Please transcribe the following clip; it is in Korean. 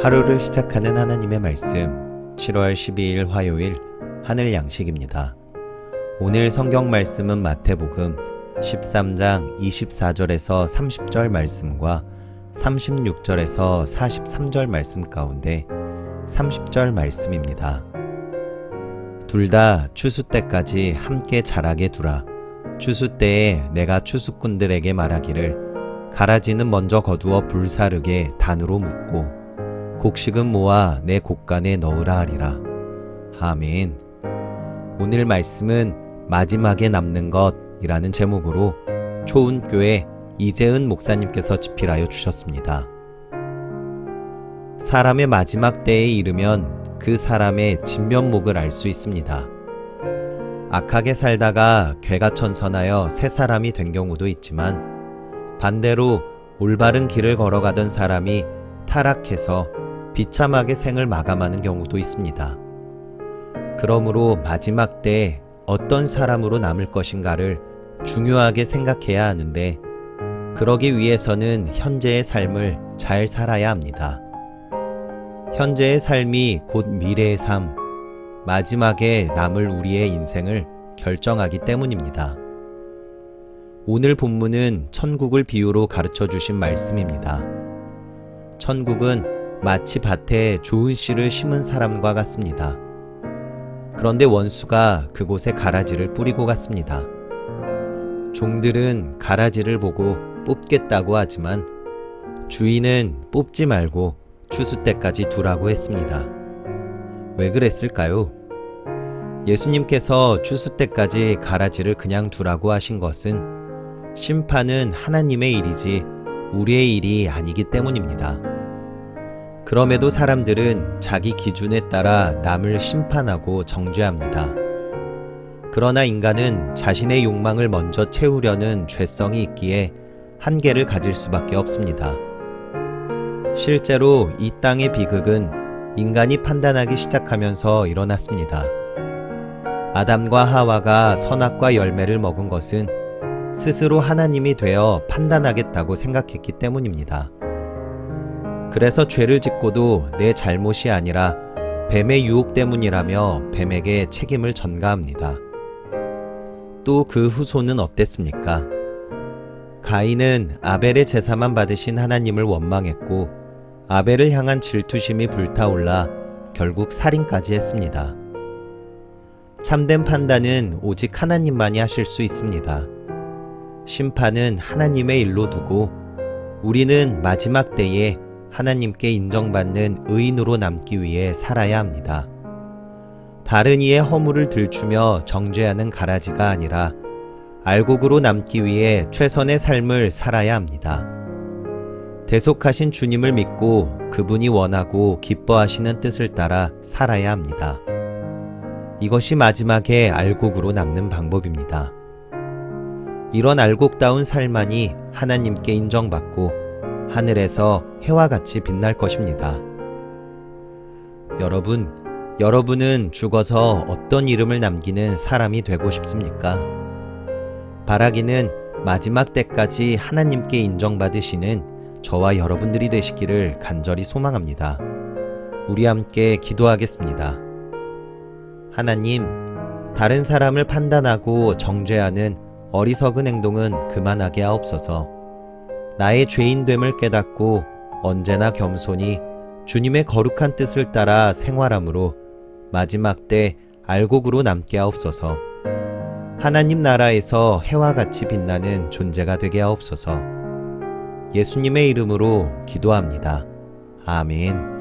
하루를 시작하는 하나님의 말씀 7월 12일 화요일 하늘 양식입니다. 오늘 성경 말씀은 마태복음 13장 24절에서 30절 말씀과 36절에서 43절 말씀 가운데 30절 말씀입니다. 둘 다 추수 때까지 함께 자라게 두라. 추수 때에 내가 추수꾼들에게 말하기를 가라지는 먼저 거두어 불사르게 단으로 묶고 곡식은 모아 내 곡간에 넣으라 하리라. 아멘. 오늘 말씀은 마지막에 남는 것이라는 제목으로 초운교회 이재은 목사님께서 집필하여 주셨습니다. 사람의 마지막 때에 이르면 그 사람의 진면목을 알 수 있습니다. 악하게 살다가 괴가천선하여 새 사람이 된 경우도 있지만 반대로 올바른 길을 걸어가던 사람이 타락해서 비참하게 생을 마감하는 경우도 있습니다. 그러므로 마지막 때에 어떤 사람으로 남을 것인가를 중요하게 생각해야 하는데 그러기 위해서는 현재의 삶을 잘 살아야 합니다. 현재의 삶이 곧 미래의 삶, 마지막에 남을 우리의 인생을 결정하기 때문입니다. 오늘 본문은 천국을 비유로 가르쳐 주신 말씀입니다. 천국은 마치 밭에 좋은 씨를 심은 사람과 같습니다. 그런데 원수가 그곳에 가라지를 뿌리고 갔습니다. 종들은 가라지를 보고 뽑겠다고 하지만 주인은 뽑지 말고 추수 때까지 두라고 했습니다. 왜 그랬을까요? 예수님께서 추수 때까지 가라지를 그냥 두라고 하신 것은 심판은 하나님의 일이지 우리의 일이 아니기 때문입니다. 그럼에도 사람들은 자기 기준에 따라 남을 심판하고 정죄합니다. 그러나 인간은 자신의 욕망을 먼저 채우려는 죄성이 있기에 한계를 가질 수밖에 없습니다. 실제로 이 땅의 비극은 인간이 판단하기 시작하면서 일어났습니다. 아담과 하와가 선악과 열매를 먹은 것은 스스로 하나님이 되어 판단하겠다고 생각했기 때문입니다. 그래서 죄를 짓고도 내 잘못이 아니라 뱀의 유혹 때문이라며 뱀에게 책임을 전가합니다. 또 그 후손은 어땠습니까? 가인은 아벨의 제사만 받으신 하나님을 원망했고 아벨을 향한 질투심이 불타올라 결국 살인까지 했습니다. 참된 판단은 오직 하나님만이 하실 수 있습니다. 심판은 하나님의 일로 두고 우리는 마지막 때에 하나님께 인정받는 의인으로 남기 위해 살아야 합니다. 다른 이의 허물을 들추며 정죄하는 가라지가 아니라 알곡으로 남기 위해 최선의 삶을 살아야 합니다. 대속하신 주님을 믿고 그분이 원하고 기뻐하시는 뜻을 따라 살아야 합니다. 이것이 마지막에 알곡으로 남는 방법입니다. 이런 알곡다운 삶만이 하나님께 인정받고 하늘에서 해와 같이 빛날 것입니다. 여러분은 죽어서 어떤 이름을 남기는 사람이 되고 싶습니까? 바라기는 마지막 때까지 하나님께 인정받으시는 저와 여러분들이 되시기를 간절히 소망합니다. 우리 함께 기도하겠습니다. 하나님, 다른 사람을 판단하고 정죄하는 어리석은 행동은 그만하게 하옵소서. 나의 죄인됨을 깨닫고 언제나 겸손히 주님의 거룩한 뜻을 따라 생활함으로 마지막 때 알곡으로 남게 하옵소서. 하나님 나라에서 해와 같이 빛나는 존재가 되게 하옵소서. 예수님의 이름으로 기도합니다. 아멘.